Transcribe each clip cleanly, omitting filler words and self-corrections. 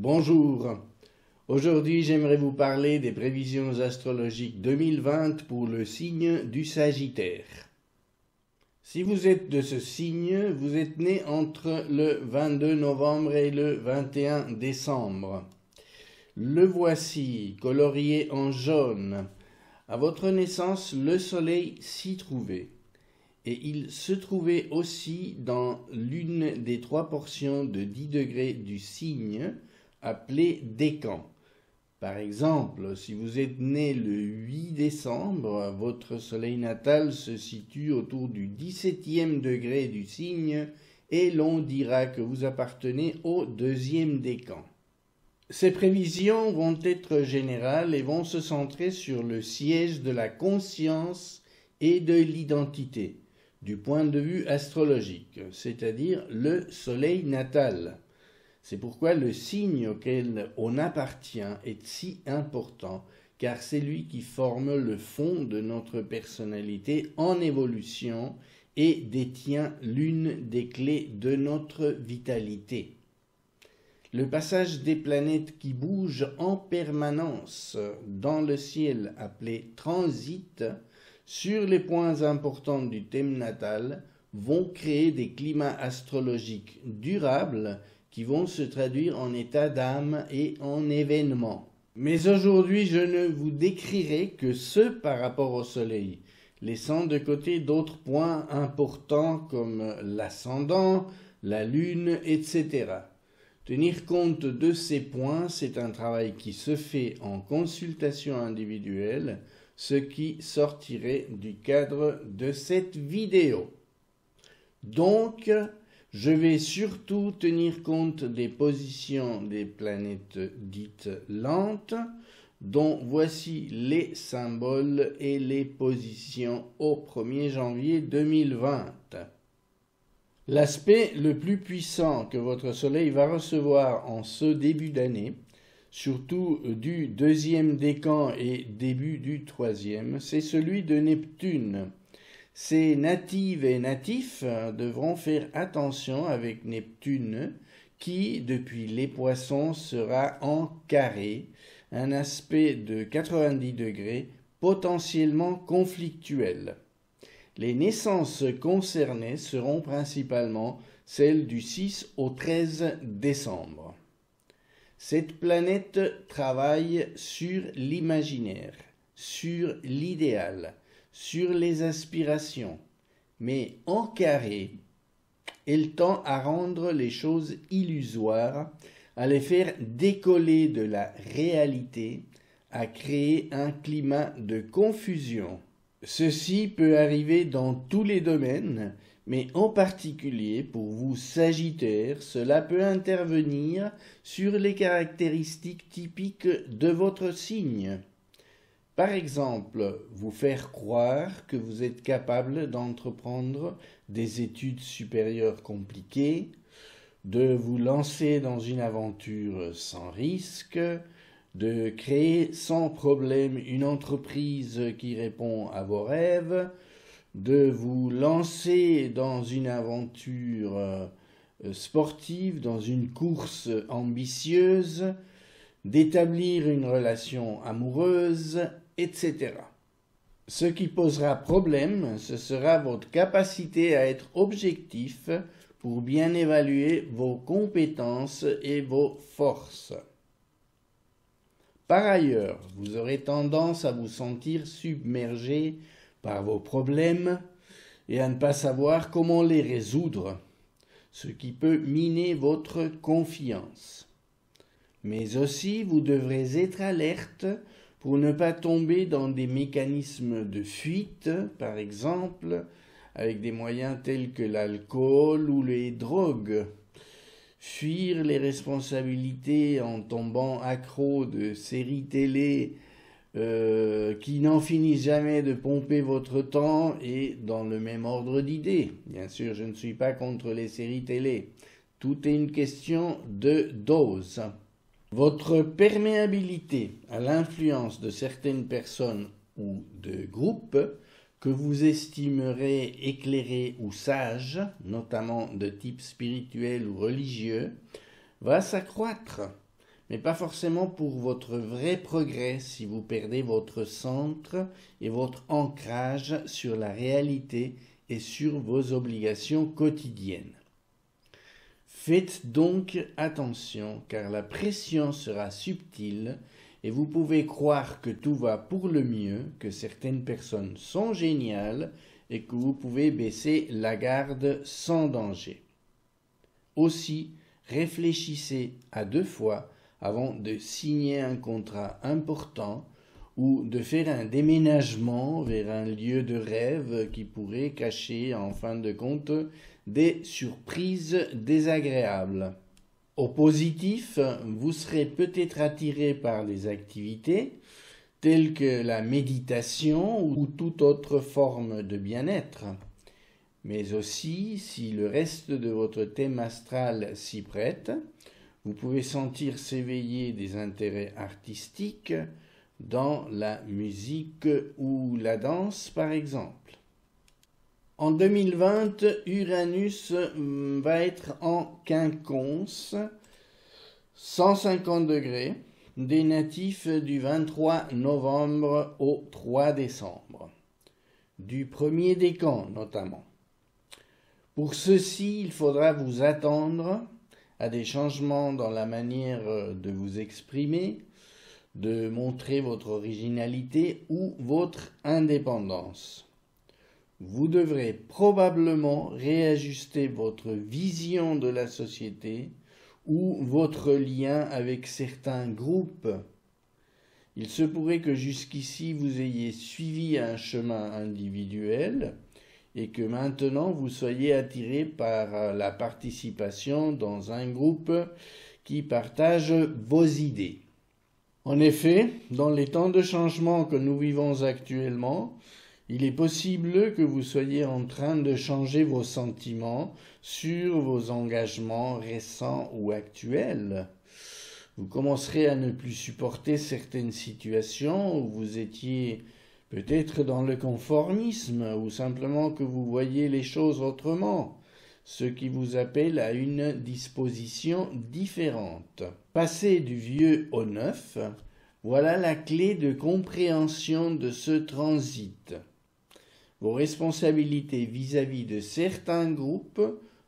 Bonjour, aujourd'hui j'aimerais vous parler des prévisions astrologiques 2020 pour le signe du Sagittaire. Si vous êtes de ce signe, vous êtes né entre le 22 novembre et le 21 décembre. Le voici, colorié en jaune. À votre naissance, le soleil s'y trouvait. Et il se trouvait aussi dans l'une des 3 portions de 10 degrés du signe, appelé décan. Par exemple, si vous êtes né le 8 décembre, votre soleil natal se situe autour du 17e degré du signe et l'on dira que vous appartenez au 2e décan. Ces prévisions vont être générales et vont se centrer sur le siège de la conscience et de l'identité, du point de vue astrologique, c'est-à-dire le soleil natal. C'est pourquoi le signe auquel on appartient est si important, car c'est lui qui forme le fond de notre personnalité en évolution et détient l'une des clés de notre vitalité. Le passage des planètes qui bougent en permanence dans le ciel, appelé transit, sur les points importants du thème natal, vont créer des climats astrologiques durables qui vont se traduire en état d'âme et en événements. Mais aujourd'hui, je ne vous décrirai que ce par rapport au soleil, laissant de côté d'autres points importants comme l'ascendant, la lune, etc. Tenir compte de ces points, c'est un travail qui se fait en consultation individuelle, ce qui sortirait du cadre de cette vidéo. Donc, je vais surtout tenir compte des positions des planètes dites lentes, dont voici les symboles et les positions au 1er janvier 2020. L'aspect le plus puissant que votre soleil va recevoir en ce début d'année, surtout du 2e décan et début du 3e, c'est celui de Neptune. Ces natives et natifs devront faire attention avec Neptune qui, depuis les Poissons, sera en carré, un aspect de 90 degrés potentiellement conflictuel. Les naissances concernées seront principalement celles du 6 au 13 décembre. Cette planète travaille sur l'imaginaire, sur l'idéal, sur les aspirations, mais en carré, elle tend à rendre les choses illusoires, à les faire décoller de la réalité, à créer un climat de confusion. Ceci peut arriver dans tous les domaines, mais en particulier pour vous Sagittaires, cela peut intervenir sur les caractéristiques typiques de votre signe. Par exemple, vous faire croire que vous êtes capable d'entreprendre des études supérieures compliquées, de vous lancer dans une aventure sans risque, de créer sans problème une entreprise qui répond à vos rêves, de vous lancer dans une aventure sportive, dans une course ambitieuse, d'établir une relation amoureuse, etc. Ce qui posera problème, ce sera votre capacité à être objectif pour bien évaluer vos compétences et vos forces. Par ailleurs, vous aurez tendance à vous sentir submergé par vos problèmes et à ne pas savoir comment les résoudre, ce qui peut miner votre confiance. Mais aussi, vous devrez être alerte pour ne pas tomber dans des mécanismes de fuite, par exemple, avec des moyens tels que l'alcool ou les drogues. Fuir les responsabilités en tombant accro de séries télé qui n'en finissent jamais de pomper votre temps et dans le même ordre d'idées. Bien sûr, je ne suis pas contre les séries télé. Tout est une question de dose. Votre perméabilité à l'influence de certaines personnes ou de groupes que vous estimerez éclairés ou sages, notamment de type spirituel ou religieux, va s'accroître. mais pas forcément pour votre vrai progrès si vous perdez votre centre et votre ancrage sur la réalité et sur vos obligations quotidiennes. Faites donc attention car la pression sera subtile et vous pouvez croire que tout va pour le mieux, que certaines personnes sont géniales et que vous pouvez baisser la garde sans danger. Aussi, réfléchissez à 2 fois avant de signer un contrat important ou de faire un déménagement vers un lieu de rêve qui pourrait cacher en fin de compte des surprises désagréables. Au positif, vous serez peut-être attiré par des activités telles que la méditation ou toute autre forme de bien-être. Mais aussi, si le reste de votre thème astral s'y prête, vous pouvez sentir s'éveiller des intérêts artistiques dans la musique ou la danse par exemple. En 2020, Uranus va être en quinconce, 150 degrés, des natifs du 23 novembre au 3 décembre, du premier décan notamment. Pour ceci, il faudra vous attendre à des changements dans la manière de vous exprimer, de montrer votre originalité ou votre indépendance. Vous devrez probablement réajuster votre vision de la société ou votre lien avec certains groupes. Il se pourrait que jusqu'ici vous ayez suivi un chemin individuel et que maintenant vous soyez attiré par la participation dans un groupe qui partage vos idées. En effet, dans les temps de changement que nous vivons actuellement, il est possible que vous soyez en train de changer vos sentiments sur vos engagements récents ou actuels. Vous commencerez à ne plus supporter certaines situations où vous étiez peut-être dans le conformisme ou simplement que vous voyez les choses autrement, ce qui vous appelle à une disposition différente. Passer du vieux au neuf, voilà la clé de compréhension de ce transit. Vos responsabilités vis-à-vis de certains groupes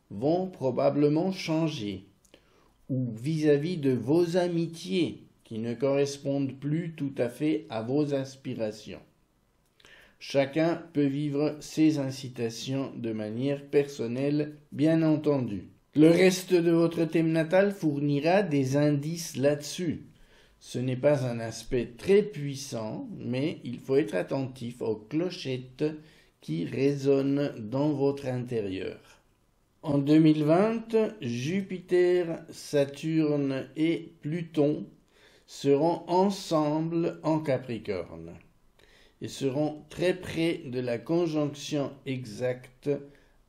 vont probablement changer, ou vis-à-vis de vos amitiés qui ne correspondent plus tout à fait à vos aspirations. Chacun peut vivre ses incitations de manière personnelle, bien entendu. Le reste de votre thème natal fournira des indices là-dessus. Ce n'est pas un aspect très puissant, mais il faut être attentif aux clochettes qui résonnent dans votre intérieur. En 2020, Jupiter, Saturne et Pluton seront ensemble en Capricorne et seront très près de la conjonction exacte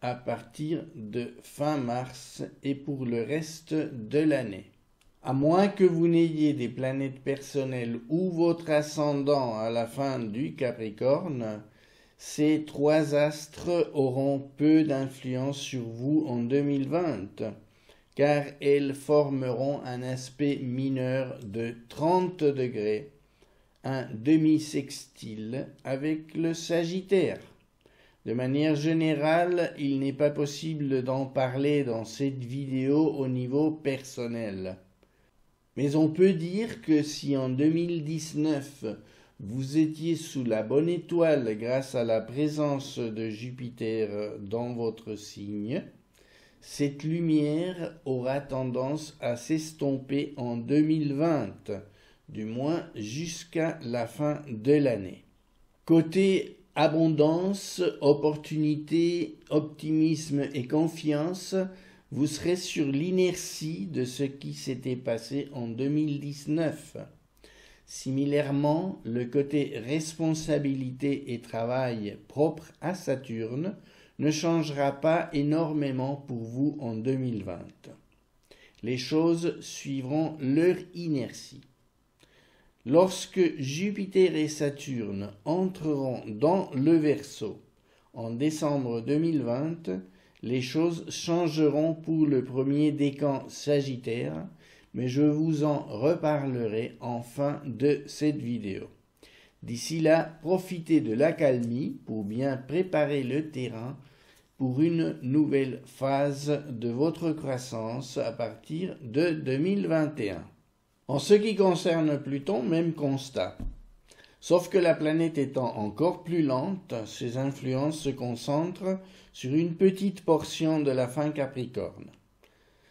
à partir de fin mars et pour le reste de l'année. À moins que vous n'ayez des planètes personnelles ou votre ascendant à la fin du Capricorne, ces 3 astres auront peu d'influence sur vous en 2020, car elles formeront un aspect mineur de 30 degrés, un demi-sextile avec le Sagittaire. De manière générale, il n'est pas possible d'en parler dans cette vidéo au niveau personnel. Mais on peut dire que si en 2019, vous étiez sous la bonne étoile grâce à la présence de Jupiter dans votre signe, cette lumière aura tendance à s'estomper en 2020, du moins jusqu'à la fin de l'année. Côté abondance, opportunité, optimisme et confiance, vous serez sur l'inertie de ce qui s'était passé en 2019. Similairement, le côté responsabilité et travail propre à Saturne ne changera pas énormément pour vous en 2020. Les choses suivront leur inertie. Lorsque Jupiter et Saturne entreront dans le Verseau en décembre 2020, les choses changeront pour le premier décan Sagittaire, mais je vous en reparlerai en fin de cette vidéo. D'ici là, profitez de l'accalmie pour bien préparer le terrain pour une nouvelle phase de votre croissance à partir de 2021. En ce qui concerne Pluton, même constat. Sauf que la planète étant encore plus lente, ses influences se concentrent sur une petite portion de la fin Capricorne.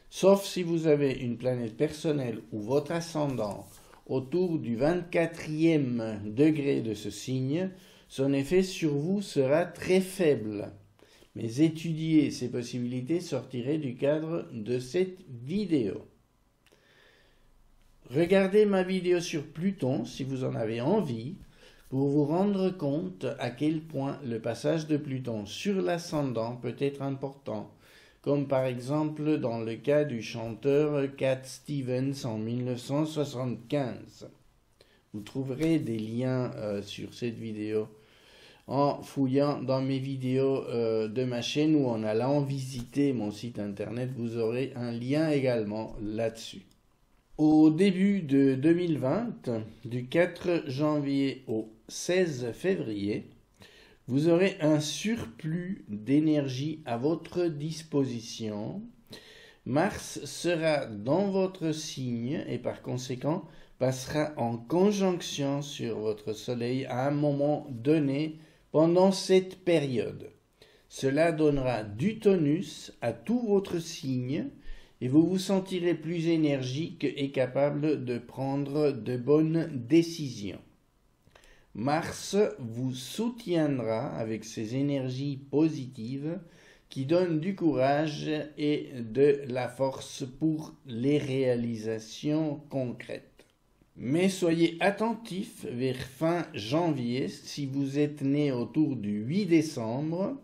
Sauf si vous avez une planète personnelle ou votre ascendant autour du 24e degré de ce signe, son effet sur vous sera très faible. Mais étudier ces possibilités sortirait du cadre de cette vidéo. Regardez ma vidéo sur Pluton si vous en avez envie, pour vous rendre compte à quel point le passage de Pluton sur l'ascendant peut être important, comme par exemple dans le cas du chanteur Cat Stevens en 1975. Vous trouverez des liens sur cette vidéo en fouillant dans mes vidéos de ma chaîne ou en allant visiter mon site internet. Vous aurez un lien également là-dessus. Au début de 2020, du 4 janvier au 16 février, vous aurez un surplus d'énergie à votre disposition. Mars sera dans votre signe et par conséquent passera en conjonction sur votre Soleil à un moment donné pendant cette période. Cela donnera du tonus à tout votre signe et vous vous sentirez plus énergique et capable de prendre de bonnes décisions. Mars vous soutiendra avec ses énergies positives qui donnent du courage et de la force pour les réalisations concrètes. Mais soyez attentifs vers fin janvier si vous êtes né autour du 8 décembre,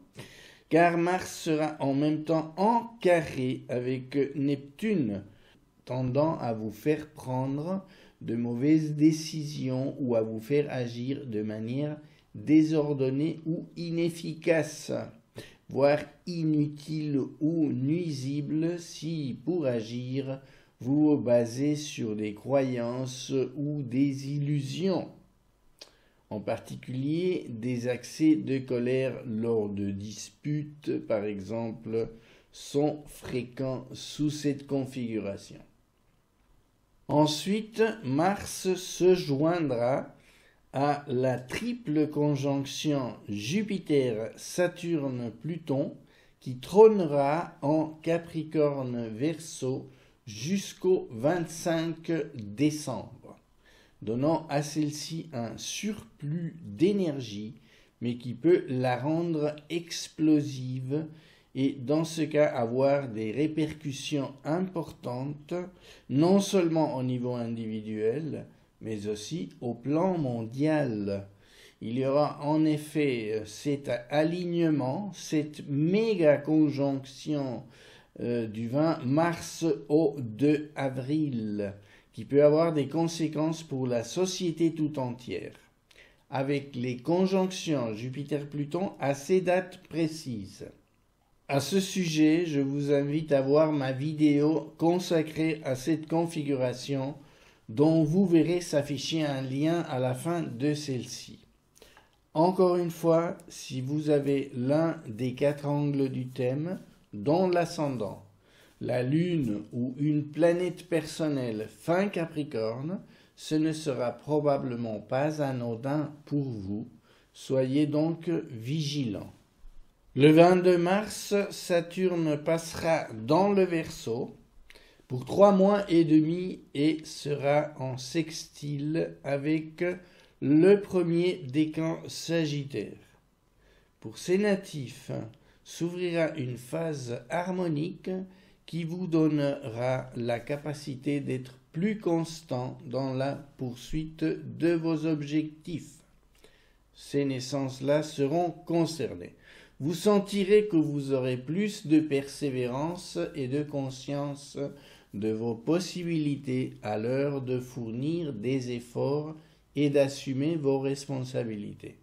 car Mars sera en même temps en carré avec Neptune, tendant à vous faire prendre de mauvaises décisions ou à vous faire agir de manière désordonnée ou inefficace, voire inutile ou nuisible si, pour agir, vous vous basez sur des croyances ou des illusions. En particulier, des accès de colère lors de disputes, par exemple, sont fréquents sous cette configuration. Ensuite, Mars se joindra à la triple conjonction Jupiter-Saturne-Pluton qui trônera en Capricorne-Verseau jusqu'au 25 décembre, donnant à celle-ci un surplus d'énergie, mais qui peut la rendre explosive et dans ce cas avoir des répercussions importantes, non seulement au niveau individuel, mais aussi au plan mondial. Il y aura en effet cet alignement, cette méga conjonction du 20 mars au 2 avril, qui peut avoir des conséquences pour la société tout entière, avec les conjonctions Jupiter-Pluton à ces dates précises. À ce sujet, je vous invite à voir ma vidéo consacrée à cette configuration, dont vous verrez s'afficher un lien à la fin de celle-ci. Encore une fois, si vous avez l'un des 4 angles du thème, dont l'ascendant, la Lune ou une planète personnelle fin Capricorne, ce ne sera probablement pas anodin pour vous. Soyez donc vigilants. Le 22 mars, Saturne passera dans le Verseau pour 3 mois et demi et sera en sextile avec le premier décan Sagittaire. Pour ces natifs, s'ouvrira une phase harmonique qui vous donnera la capacité d'être plus constant dans la poursuite de vos objectifs. Ces naissances-là seront concernées. Vous sentirez que vous aurez plus de persévérance et de conscience de vos possibilités à l'heure de fournir des efforts et d'assumer vos responsabilités.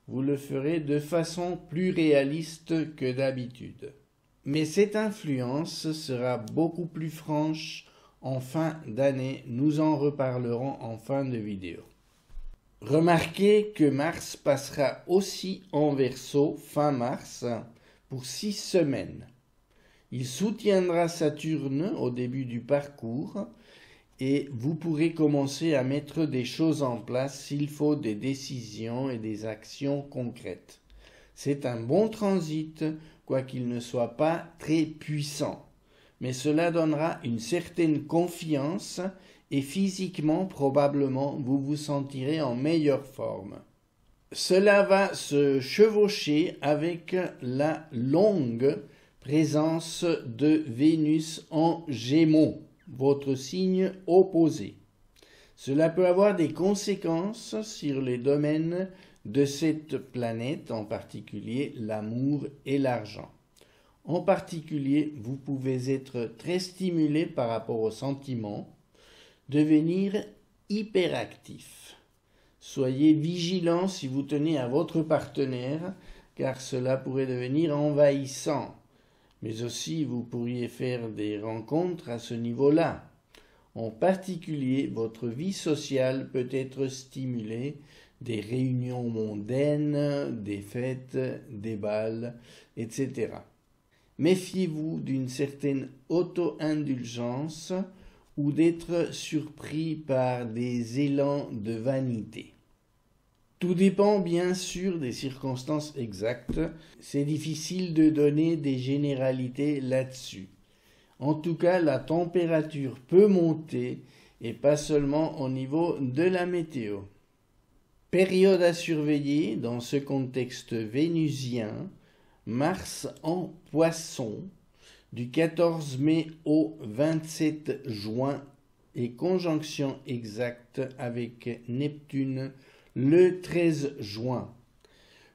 Vous le ferez de façon plus réaliste que d'habitude. Mais cette influence sera beaucoup plus franche en fin d'année. Nous en reparlerons en fin de vidéo. Remarquez que Mars passera aussi en Verseau fin mars pour 6 semaines. Il soutiendra Saturne au début du parcours et vous pourrez commencer à mettre des choses en place s'il faut des décisions et des actions concrètes. C'est un bon transit, quoiqu'il ne soit pas très puissant, mais cela donnera une certaine confiance et physiquement probablement vous vous sentirez en meilleure forme. Cela va se chevaucher avec la longue présence de Vénus en Gémeaux, votre signe opposé. Cela peut avoir des conséquences sur les domaines de cette planète, en particulier l'amour et l'argent. En particulier, vous pouvez être très stimulé par rapport aux sentiments, devenir hyperactif. Soyez vigilant si vous tenez à votre partenaire, car cela pourrait devenir envahissant. Mais aussi, vous pourriez faire des rencontres à ce niveau-là. En particulier, votre vie sociale peut être stimulée, des réunions mondaines, des fêtes, des bals, etc. Méfiez-vous d'une certaine auto-indulgence ou d'être surpris par des élans de vanité. Tout dépend bien sûr des circonstances exactes, c'est difficile de donner des généralités là-dessus. En tout cas, la température peut monter et pas seulement au niveau de la météo. Période à surveiller dans ce contexte vénusien, Mars en Poisson, du 14 mai au 27 juin et conjonction exacte avec Neptune le 13 juin.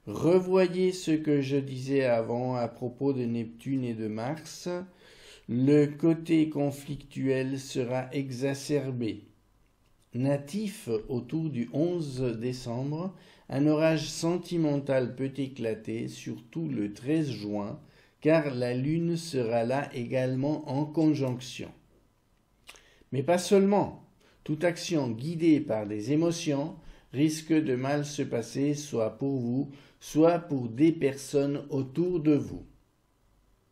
Revoyez ce que je disais avant à propos de Neptune et de Mars. Le côté conflictuel sera exacerbé. Natif autour du 11 décembre, un orage sentimental peut éclater, surtout le 13 juin, car la Lune sera là également en conjonction. Mais pas seulement. Toute action guidée par des émotions risque de mal se passer, soit pour vous, soit pour des personnes autour de vous.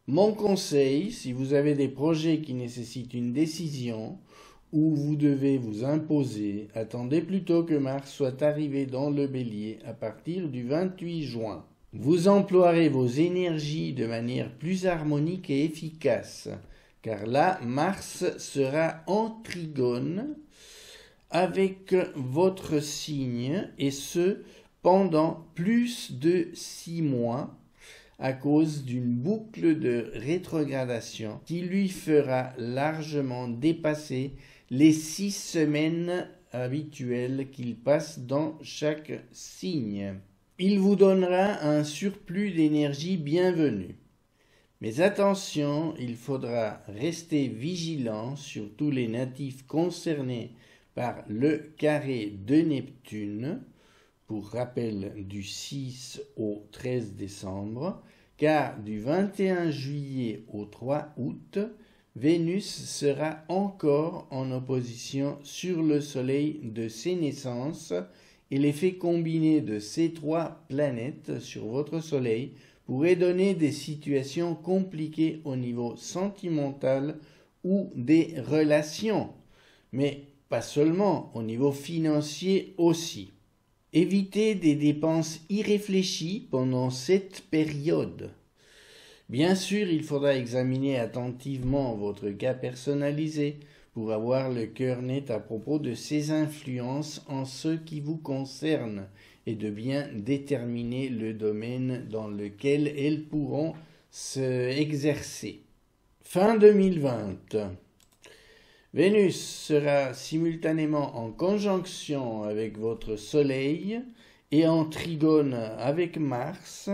Mon conseil, si vous avez des projets qui nécessitent une décision, ou vous devez vous imposer, attendez plutôt que Mars soit arrivé dans le Bélier à partir du 28 juin. Vous emploierez vos énergies de manière plus harmonique et efficace, car là, Mars sera en trigone avec votre signe, et ce, pendant plus de 6 mois, à cause d'une boucle de rétrogradation qui lui fera largement dépasser les 6 semaines habituelles qu'il passe dans chaque signe. Il vous donnera un surplus d'énergie bienvenu. Mais attention, il faudra rester vigilant sur tous les natifs concernés par le carré de Neptune, pour rappel du 6 au 13 décembre, car du 21 juillet au 3 août, Vénus sera encore en opposition sur le Soleil de ses naissances, et l'effet combiné de ces 3 planètes sur votre Soleil pourrait donner des situations compliquées au niveau sentimental ou des relations, mais pas seulement, au niveau financier aussi. Évitez des dépenses irréfléchies pendant cette période. Bien sûr, il faudra examiner attentivement votre cas personnalisé pour avoir le cœur net à propos de ces influences en ce qui vous concerne et de bien déterminer le domaine dans lequel elles pourront s'exercer. Fin 2020. Vénus sera simultanément en conjonction avec votre Soleil et en trigone avec Mars,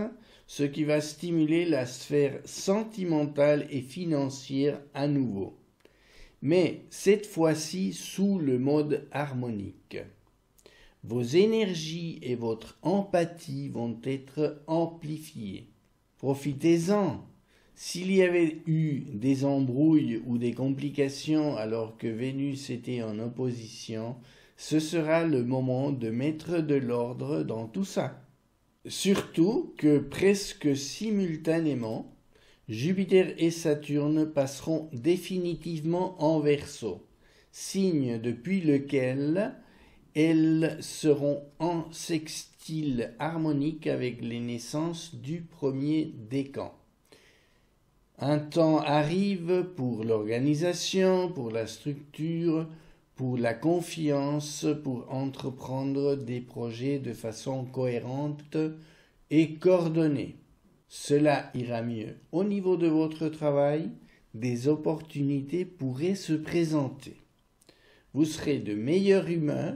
ce qui va stimuler la sphère sentimentale et financière à nouveau. Mais cette fois-ci sous le mode harmonique. Vos énergies et votre empathie vont être amplifiées. Profitez-en. S'il y avait eu des embrouilles ou des complications alors que Vénus était en opposition, ce sera le moment de mettre de l'ordre dans tout ça. Surtout que presque simultanément, Jupiter et Saturne passeront définitivement en Verseau, signe depuis lequel elles seront en sextile harmonique avec les naissances du premier décan. Un temps arrive pour l'organisation, pour la structure, pour la confiance, pour entreprendre des projets de façon cohérente et coordonnée. Cela ira mieux. Au niveau de votre travail, des opportunités pourraient se présenter. Vous serez de meilleure humeur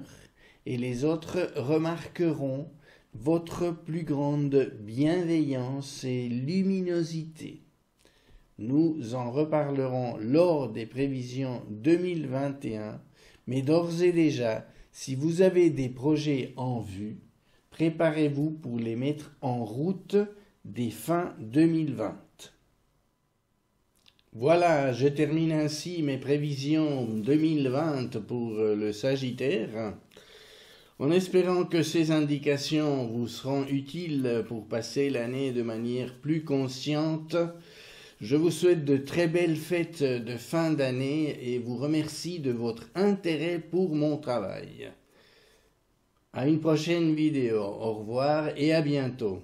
et les autres remarqueront votre plus grande bienveillance et luminosité. Nous en reparlerons lors des prévisions 2021, mais d'ores et déjà, si vous avez des projets en vue, préparez-vous pour les mettre en route dès fin 2020. Voilà, je termine ainsi mes prévisions 2020 pour le Sagittaire, en espérant que ces indications vous seront utiles pour passer l'année de manière plus consciente. Je vous souhaite de très belles fêtes de fin d'année et vous remercie de votre intérêt pour mon travail. À une prochaine vidéo. Au revoir et à bientôt.